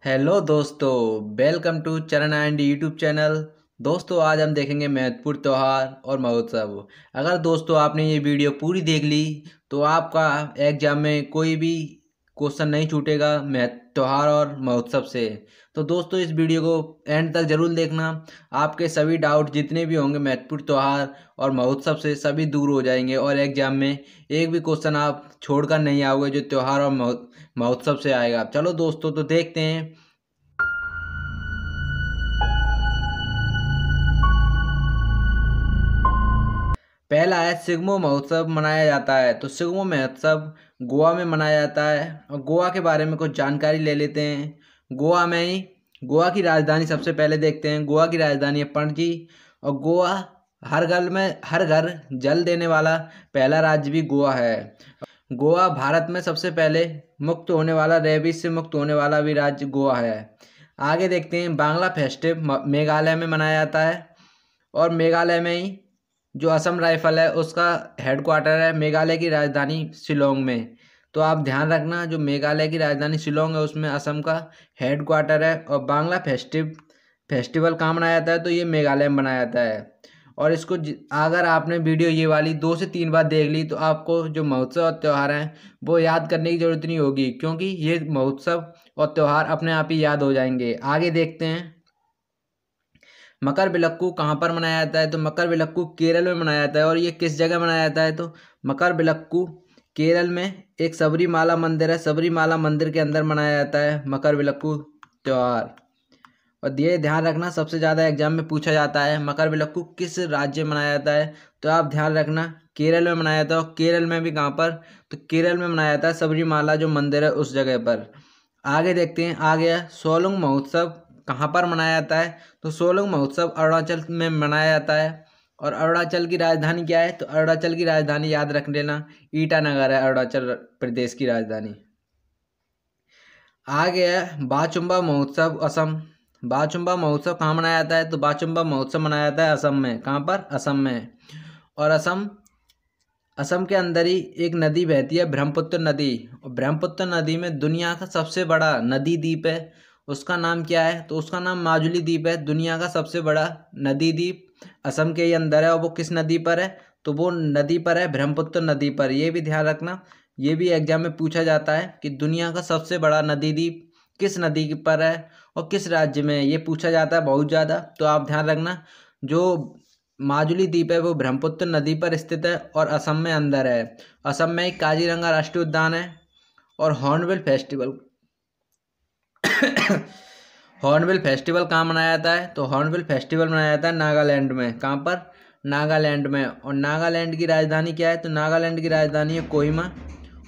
Hello दोस्तों, welcome to चरण and YouTube channel. दोस्तों, आज हम देखेंगे महत्वपूर्ण त्यौहार और महोत्सव। अगर दोस्तों आपने ये वीडियो पूरी देख ली तो आपका एग्जाम में कोई भी क्वेश्चन नहीं छूटेगा त्यौहार और महोत्सव से। तो दोस्तों इस वीडियो को एंड तक जरूर देखना। आपके सभी डाउट जितने भी होंगे महत्वपूर्ण त्यौहार और महोत्सव से सभी दूर हो जाएंगे और एग्जाम में एक भी क्वेश्चन आप छोड़कर नहीं आओगे जो त्यौहार और महोत्सव से आएगा। चलो दोस्तों तो देखते हैं। पहला है सिग्मो महोत्सव मनाया जाता है। तो सिग्मो महोत्सव गोवा में मनाया जाता है और गोवा के बारे में कुछ जानकारी ले लेते हैं। गोवा की राजधानी सबसे पहले देखते हैं। गोवा की राजधानी है पणजी और गोवा हर घर जल देने वाला पहला राज्य भी गोवा है। गोवा भारत में सबसे पहले मुक्त होने वाला रेबीज से मुक्त होने वाला भी राज्य गोवा है। आगे देखते हैं बांग्ला फेस्टिव मेघालय में मनाया जाता है और मेघालय में ही जो असम राइफल है उसका हेडक्वार्टर है मेघालय की राजधानी शिलोंग में। तो आप ध्यान रखना, जो मेघालय की राजधानी शिलोंग है उसमें असम का हेडक्वार्टर है। और बांग्ला फेस्टिवल कहाँ मनाया जाता है तो ये मेघालय में मनाया जाता है। और इसको अगर आपने वीडियो ये वाली 2 से 3 बार देख ली तो आपको जो महोत्सव और त्यौहार हैं वो याद करने की जरूरत नहीं होगी, क्योंकि ये महोत्सव और त्यौहार अपने आप ही याद हो जाएंगे। आगे देखते हैं मकरविलक्कू कहाँ पर मनाया जाता है। तो मकरविलक्कू केरल में मनाया जाता है। और ये किस जगह मनाया जाता है तो मकरविलक्कू केरल में एक सबरीमाला मंदिर है, सबरीमाला मंदिर के अंदर मनाया जाता है मकरविलक्कू त्यौहार। और ये ध्यान रखना, सबसे ज़्यादा एग्जाम में पूछा जाता है मकरविलक्कू किस राज्य में मनाया जाता है। तो आप ध्यान रखना केरल में मनाया जाता है। और केरल में भी कहाँ पर तो केरल में मनाया जाता है सबरीमाला जो मंदिर है उस जगह पर। आगे देखते हैं, आ गया सोलुंग महोत्सव कहाँ पर मनाया जाता है। तो सोलुंग महोत्सव अरुणाचल में मनाया जाता है। और अरुणाचल की राजधानी क्या है तो अरुणाचल की राजधानी याद रख लेना, ईटानगर है अरुणाचल प्रदेश की राजधानी। आ गया बाचुंबा महोत्सव असम। बाचुंबा महोत्सव कहाँ मनाया जाता है तो बाचुंबा महोत्सव मनाया जाता है असम में। कहाँ पर असम में। और असम के अंदर ही एक नदी बहती है ब्रह्मपुत्र नदी। और ब्रह्मपुत्र नदी में दुनिया का सबसे बड़ा नदी द्वीप है, उसका नाम क्या है तो उसका नाम माजुली द्वीप है। दुनिया का सबसे बड़ा नदी द्वीप असम के ही अंदर है। और वो किस नदी पर है तो वो नदी पर है ब्रह्मपुत्र नदी पर। ये भी ध्यान रखना, ये भी एग्जाम में पूछा जाता है कि दुनिया का सबसे बड़ा नदी द्वीप किस नदी पर है और किस राज्य में है, ये पूछा जाता है बहुत ज़्यादा। तो आप ध्यान रखना, जो माजुली द्वीप है वो ब्रह्मपुत्र नदी पर स्थित है और असम में अंदर है। असम में ही काजीरंगा राष्ट्रीय उद्यान है। और हॉर्नबिल फेस्टिवल कहाँ मनाया जाता है तो हॉर्नबिल फेस्टिवल मनाया जाता है नागालैंड में। कहाँ पर नागालैंड में। और नागालैंड की राजधानी क्या है तो नागालैंड की राजधानी है कोहिमा।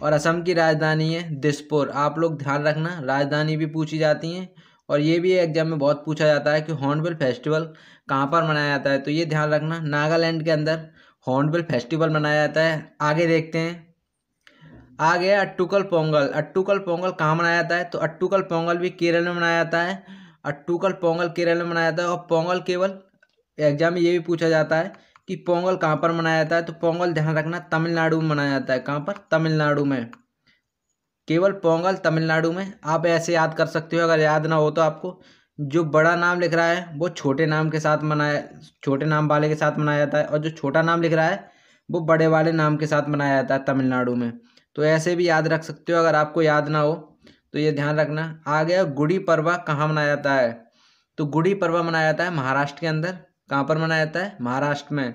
और असम की राजधानी है दिसपुर। आप लोग ध्यान रखना, राजधानी भी पूछी जाती हैं और ये भी एग्जाम में बहुत पूछा जाता है कि हॉर्नबिल फेस्टिवल कहाँ पर मनाया जाता है। तो ये ध्यान रखना, नागालैंड के अंदर हॉर्नबिल फेस्टिवल मनाया जाता है। आगे देखते हैं, आ गया अट्टुकल पोंगल। अट्टुकल पोंगल कहाँ मनाया जाता है तो अट्टुकल पोंगल भी केरल में मनाया जाता है। अट्टुकल पोंगल केरल में मनाया जाता है। और पोंगल केवल एग्जाम में ये भी पूछा जाता है कि पोंगल कहाँ पर मनाया जाता है तो पोंगल ध्यान रखना तमिलनाडु में मनाया जाता है। कहाँ पर तमिलनाडु में। केवल पोंगल तमिलनाडु में। आप ऐसे याद कर सकते हो, अगर याद ना हो तो आपको जो बड़ा नाम लिख रहा है वो छोटे नाम वाले के साथ मनाया जाता है और जो छोटा नाम लिख रहा है वो बड़े वाले नाम के साथ मनाया जाता है तमिलनाडु में। तो ऐसे भी याद रख सकते हो अगर आपको याद ना हो तो ये ध्यान रखना। आ गया गुड़ी पड़वा कहाँ मनाया जाता है तो गुड़ी पड़वा मनाया जाता है महाराष्ट्र के अंदर। कहाँ पर मनाया जाता है महाराष्ट्र में।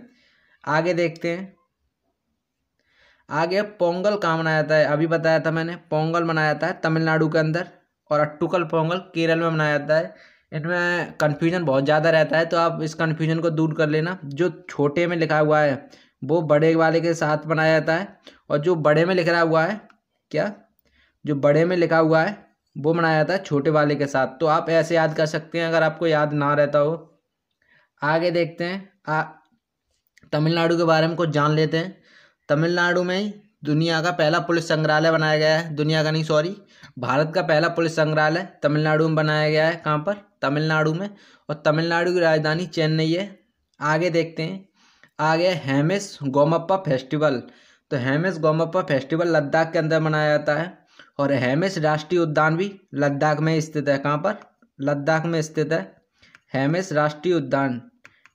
आगे देखते हैं, आ गया पोंगल कहाँ मनाया जाता है। अभी बताया था मैंने, पोंगल मनाया जाता है तमिलनाडु के अंदर और अट्टुकल पोंगल केरल में मनाया जाता है। इनमें कन्फ्यूजन बहुत ज़्यादा रहता है तो आप इस कन्फ्यूजन को दूर कर लेना। जो छोटे में लिखा हुआ है वो बड़े वाले के साथ मनाया जाता है और जो बड़े में लिखा हुआ है जो बड़े में लिखा हुआ है वो मनाया जाता है छोटे वाले के साथ। तो आप ऐसे याद कर सकते हैं अगर आपको याद ना रहता हो। आगे देखते हैं, तमिलनाडु के बारे में कुछ जान लेते हैं। तमिलनाडु में ही दुनिया का पहला पुलिस संग्रहालय बनाया गया है। दुनिया का नहीं, सॉरी, भारत का पहला पुलिस संग्रहालय तमिलनाडु में बनाया गया है। कहाँ पर तमिलनाडु में। और तमिलनाडु की राजधानी चेन्नई है। आगे देखते हैं, आ गया हेमिस गोमप्पा फेस्टिवल। तो हेमिस गोमप्पा फेस्टिवल लद्दाख के अंदर मनाया जाता है और हेमिस राष्ट्रीय उद्यान भी लद्दाख में स्थित है। कहाँ पर? लद्दाख में स्थित है। हेमिस राष्ट्रीय उद्यान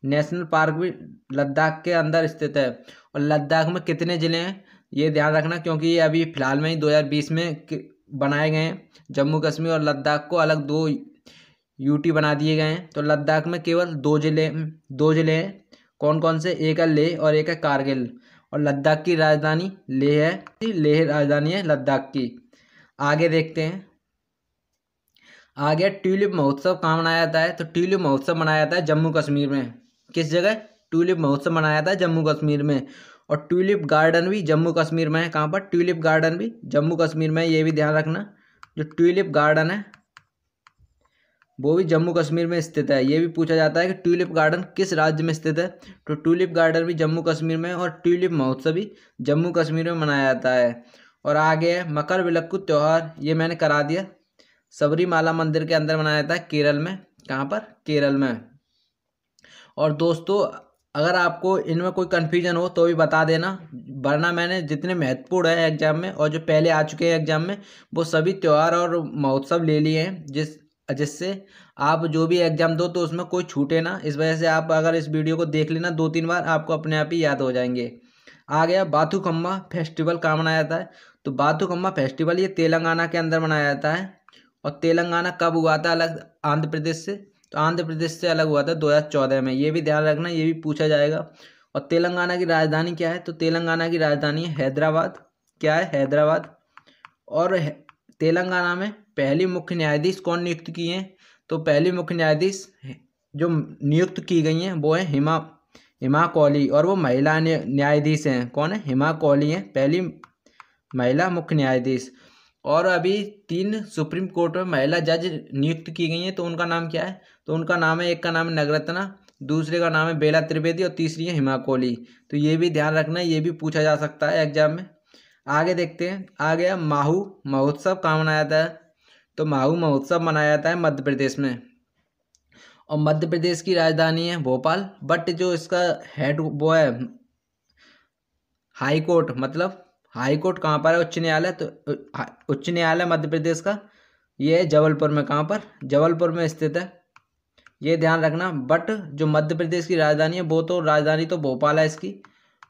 नेशनल पार्क भी लद्दाख के अंदर स्थित है। और लद्दाख में कितने ज़िले हैं ये ध्यान रखना, क्योंकि ये अभी फिलहाल में ही 2020 में बनाए गए हैं। जम्मू कश्मीर और लद्दाख को अलग 2 यूटी बना दिए गए हैं। तो लद्दाख में केवल 2 ज़िले हैं। कौन कौन से? एक है लेह और एक है कारगिल। और लद्दाख की राजधानी लेह है। लेह राजधानी है लद्दाख की। आगे देखते हैं। आगे ट्यूलिप महोत्सव कहाँ मनाया जाता है? तो ट्यूलिप महोत्सव मनाया जाता है जम्मू कश्मीर में। किस जगह? ट्यूलिप महोत्सव मनाया जाता है जम्मू कश्मीर में। और ट्यूलिप गार्डन भी जम्मू कश्मीर में है। कहाँ पर? ट्यूलिप गार्डन भी जम्मू कश्मीर में है। ये भी ध्यान रखना, जो ट्यूलिप गार्डन है वो भी जम्मू कश्मीर में स्थित है। ये भी पूछा जाता है कि ट्यूलिप गार्डन किस राज्य में स्थित है? तो ट्यूलिप गार्डन भी जम्मू कश्मीर में और ट्यूलिप महोत्सव भी जम्मू कश्मीर में मनाया जाता है। और आगे है मकर विलक्कु त्यौहार, ये मैंने करा दिया। सबरीमाला मंदिर के अंदर मनाया जाता है केरल में। कहाँ पर? केरल में। और दोस्तों अगर आपको इनमें कोई कन्फ्यूजन हो तो भी बता देना, वरना मैंने जितने महत्वपूर्ण है एग्जाम में और जो पहले आ चुके हैं एग्जाम में वो सभी त्यौहार और महोत्सव ले लिए हैं, जिससे आप जो भी एग्जाम दो तो उसमें कोई छूटे ना। इस वजह से आप अगर इस वीडियो को देख लेना 2-3 बार, आपको अपने आप ही याद हो जाएंगे। आ गया बाथुकम्मा फेस्टिवल कहाँ मनाया जाता है? तो बाथुकम्मा फेस्टिवल ये तेलंगाना के अंदर मनाया जाता है। और तेलंगाना कब हुआ था अलग आंध्र प्रदेश से? तो आंध्र प्रदेश से अलग हुआ था 2014 में। ये भी ध्यान रखना, ये भी पूछा जाएगा। और तेलंगाना की राजधानी क्या है? तो तेलंगाना की राजधानी है हैदराबाद। क्या है? हैदराबाद। और तेलंगाना में पहली मुख्य न्यायाधीश कौन नियुक्त किए हैं? तो पहली मुख्य न्यायाधीश जो नियुक्त की गई हैं वो है हिमा कौली, और वो महिला न्यायाधीश हैं। कौन है? हिमा कौली हैं पहली महिला मुख्य न्यायाधीश। और अभी 3 सुप्रीम कोर्ट में महिला जज नियुक्त की गई हैं, तो उनका नाम क्या है? तो उनका नाम है, एक का नाम है नगरत्ना, दूसरे का नाम है बेला त्रिवेदी और तीसरी है हिमा कोहली। तो ये भी ध्यान रखना, ये भी पूछा जा सकता है एग्जाम में। आगे देखते हैं। आ गया माहू महोत्सव कहाँ मनाया जाता है? तो माहू महोत्सव मनाया जाता है मध्य प्रदेश में। और मध्य प्रदेश की राजधानी है भोपाल, बट जो इसका हेड वो है हाई कोर्ट, मतलब हाई कोर्ट कहाँ पर है? उच्च न्यायालय। तो उच्च न्यायालय मध्य प्रदेश का ये है जबलपुर में। कहाँ पर? जबलपुर में स्थित है, ये ध्यान रखना। बट जो मध्य प्रदेश की राजधानी है वो तो राजधानी तो भोपाल है इसकी,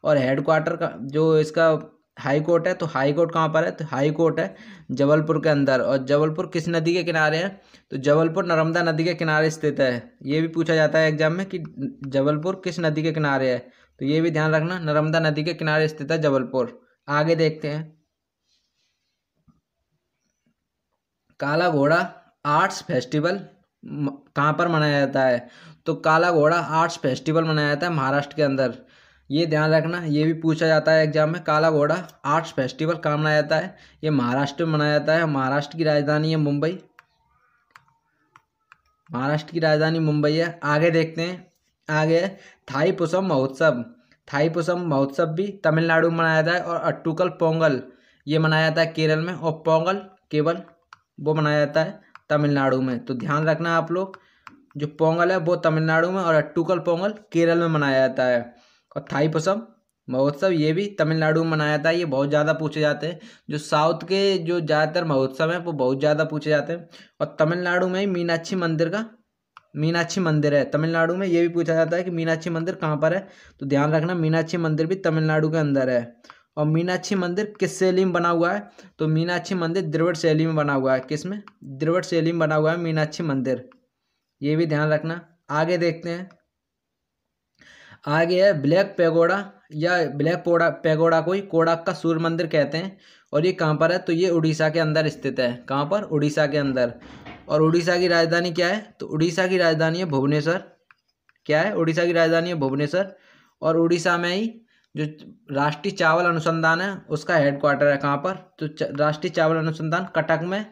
और हेडक्वार्टर का जो इसका हाई कोर्ट है, तो हाई कोर्ट कहाँ पर है? तो हाई कोर्ट है जबलपुर के अंदर। और जबलपुर किस नदी के किनारे है? तो जबलपुर नर्मदा नदी के किनारे स्थित है। ये भी पूछा जाता है एग्जाम में कि जबलपुर किस नदी के किनारे है, तो ये भी ध्यान रखना, नर्मदा नदी के किनारे स्थित है जबलपुर। आगे देखते हैं। काला घोड़ा आर्ट्स फेस्टिवल कहाँ पर मनाया जाता है? तो काला घोड़ा आर्ट्स फेस्टिवल मनाया जाता है महाराष्ट्र के अंदर। ये ध्यान रखना, ये भी पूछा जाता है एग्जाम में। काला घोड़ा आर्ट्स फेस्टिवल कहाँ मनाया जाता है? ये महाराष्ट्र में मनाया जाता है। महाराष्ट्र की राजधानी है मुंबई। महाराष्ट्र की राजधानी मुंबई है। आगे देखते हैं। आगे थाईपुसम महोत्सव। थाईपुसम महोत्सव भी तमिलनाडु में मनाया जाता है। और अट्टुकल पोंगल ये मनाया जाता है केरल में। और पोंगल केवल वो मनाया जाता है तमिलनाडु में। तो ध्यान रखना आप लोग, जो पोंगल है वो तमिलनाडु में और अट्टुकल पोंगल केरल में मनाया जाता है। और थाईपुसम महोत्सव ये भी तमिलनाडु में मनाया जाता है। ये बहुत ज़्यादा पूछे जाते हैं, जो साउथ के जो ज़्यादातर महोत्सव हैं वो बहुत ज़्यादा पूछे जाते हैं। और तमिलनाडु में ही मीनाक्षी मंदिर है तमिलनाडु में। ये भी पूछा जाता है कि मीनाक्षी मंदिर कहाँ पर है? तो ध्यान रखना, मीनाक्षी मंदिर भी तमिलनाडु के अंदर है। और मीनाक्षी मंदिर किस शैली में बना हुआ है? तो मीनाक्षी मंदिर द्रविड़ शैली में बना हुआ है। किस में? द्रविड़ शैली में बना हुआ है मीनाक्षी मंदिर। ये भी ध्यान रखना। आगे देखते हैं। आगे है ब्लैक पैगोडा, या ब्लैक पैगोडा को ही कोडाक का सूर्य मंदिर कहते हैं। और ये कहाँ पर है? तो ये उड़ीसा के अंदर स्थित है। कहाँ पर? उड़ीसा के अंदर। और उड़ीसा की राजधानी क्या है? तो उड़ीसा की राजधानी है भुवनेश्वर। क्या है? उड़ीसा की राजधानी है भुवनेश्वर। और उड़ीसा में ही जो राष्ट्रीय चावल अनुसंधान है उसका हेडक्वार्टर है। कहाँ पर? तो राष्ट्रीय चावल अनुसंधान कटक में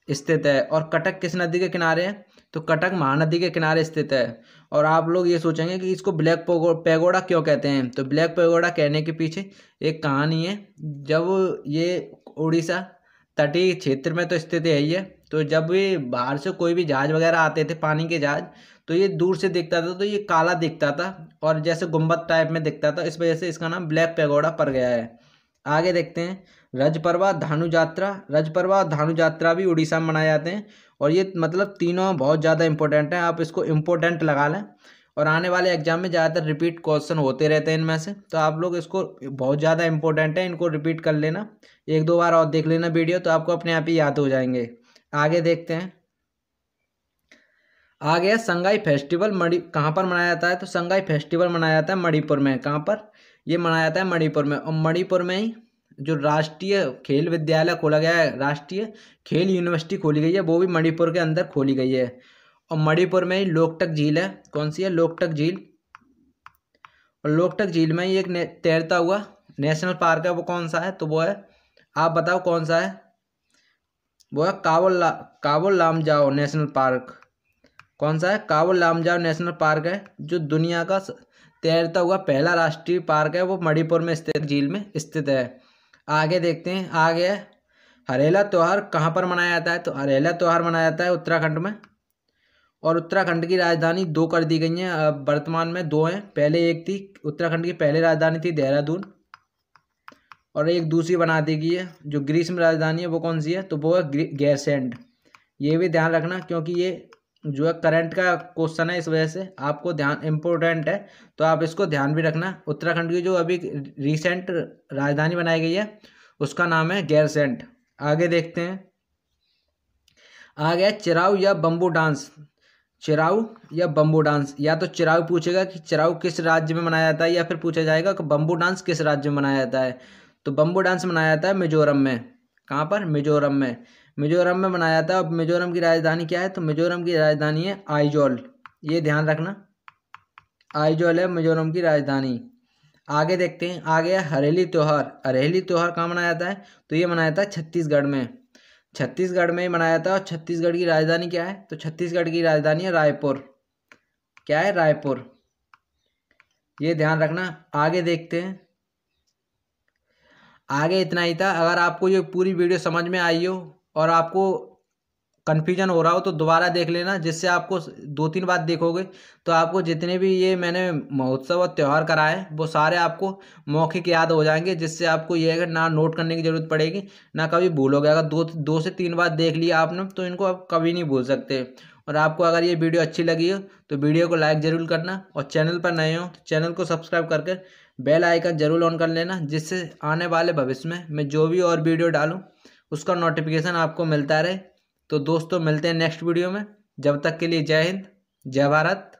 स्थित है। और कटक किस नदी के किनारे है? तो कटक महानदी के किनारे स्थित है। और आप लोग ये सोचेंगे कि इसको ब्लैक पैगोडा क्यों कहते हैं? तो ब्लैक पैगोडा कहने के पीछे एक कहानी है। जब ये उड़ीसा तटीय क्षेत्र में तो स्थित है ही है, तो जब भी बाहर से कोई भी जहाज वगैरह आते थे, पानी के जहाज, तो ये दूर से दिखता था तो ये काला दिखता था और जैसे गुम्बद टाइप में दिखता था। इस वजह से इसका नाम ब्लैक पैगोडा पड़ गया है। आगे देखते हैं। रजपर्वा, धानु यात्रा। रजपर्वा और धानु यात्रा भी उड़ीसा में मनाए जाते हैं और ये मतलब तीनों बहुत ज़्यादा इंपॉर्टेंट हैं, आप इसको इम्पोर्टेंट लगा लें और आने वाले एग्जाम में ज़्यादातर रिपीट क्वेश्चन होते रहते हैं इनमें से, तो आप लोग इसको बहुत ज़्यादा इंपॉर्टेंट है, इनको रिपीट कर लेना, एक दो बार और देख लेना वीडियो तो आपको अपने आप ही याद हो जाएंगे। आगे देखते हैं। आ गया संगाई फेस्टिवल। कहाँ पर मनाया जाता है? तो संगाई फेस्टिवल मनाया जाता है मणिपुर में। कहाँ पर? ये मनाया जाता है मणिपुर में, और मणिपुर में ही जो राष्ट्रीय खेल विद्यालय खोला गया है, राष्ट्रीय खेल यूनिवर्सिटी खोली गई है, वो भी मणिपुर के अंदर खोली गई है। और मणिपुर में ही लोकटक झील है। कौन सी है? लोकटक झील। और लोकटक झील में ही एक तैरता हुआ नेशनल पार्क है, वो कौन सा है? तो वो है, आप बताओ कौन सा है? वो है काबुल लामजाओ नेशनल पार्क। कौन सा है? काबुल लामजाओ नेशनल पार्क है, जो दुनिया का तैरता हुआ पहला राष्ट्रीय पार्क है, वो मणिपुर में स्थित झील में स्थित है। आगे देखते हैं। आगे हरेला त्यौहार कहाँ पर मनाया जाता है? तो हरेला त्यौहार मनाया जाता है उत्तराखंड में, और उत्तराखंड की राजधानी दो कर दी गई हैं, वर्तमान में दो हैं। पहले एक थी, उत्तराखंड की पहले राजधानी थी देहरादून, और एक दूसरी बना दी गई है जो ग्रीष्म राजधानी है, वो कौन सी है? तो वो है गैरसैंण। ये भी ध्यान रखना क्योंकि ये जो है करंट का क्वेश्चन है, इस वजह से आपको ध्यान इम्पोर्टेंट है, तो आप इसको ध्यान भी रखना। उत्तराखंड की जो अभी रिसेंट राजधानी बनाई गई है उसका नाम है गैरसैंण। आगे देखते हैं। आ गया चिराऊ या बम्बू डांस। चिराऊ या बम्बू डांस, या तो चिराऊ पूछेगा कि चिराऊ किस राज्य में मनाया जाता है, या फिर पूछा जाएगा कि बम्बू डांस किस राज्य में मनाया जाता है। तो बम्बू डांस मनाया जाता है मिजोरम में। कहाँ पर? मिजोरम में। मिजोरम में मनाया जाता है। अब मिजोरम की राजधानी क्या है? तो मिजोरम की राजधानी है आइजोल। ये ध्यान रखना, आइजोल है मिजोरम की राजधानी। आगे देखते हैं। आ गया हरेली त्यौहार। हरेली त्यौहार कहाँ मनाया जाता है? तो ये मनाया जाता है छत्तीसगढ़ में। छत्तीसगढ़ में ही मनाया जाता है, और छत्तीसगढ़ की राजधानी क्या है? तो छत्तीसगढ़ की राजधानी है रायपुर। क्या है? रायपुर। ये ध्यान रखना। आगे देखते हैं। आगे इतना ही था। अगर आपको ये पूरी वीडियो समझ में आई हो और आपको कन्फ्यूजन हो रहा हो तो दोबारा देख लेना, जिससे आपको दो तीन बार देखोगे तो आपको जितने भी ये मैंने महोत्सव और त्यौहार कराए वो सारे आपको मौखिक याद हो जाएंगे, जिससे आपको ये है ना नोट करने की ज़रूरत पड़ेगी ना कभी भूलोगे। अगर दो से तीन बार देख लिया आपने तो इनको आप कभी नहीं भूल सकते। और आपको अगर ये वीडियो अच्छी लगी हो तो वीडियो को लाइक ज़रूर करना, और चैनल पर नए हो तो चैनल को सब्सक्राइब करके बेल आइकन जरूर ऑन कर लेना, जिससे आने वाले भविष्य में मैं जो भी और वीडियो डालूँ उसका नोटिफिकेशन आपको मिलता रहे। तो दोस्तों मिलते हैं नेक्स्ट वीडियो में। जब तक के लिए जय हिंद, जय भारत।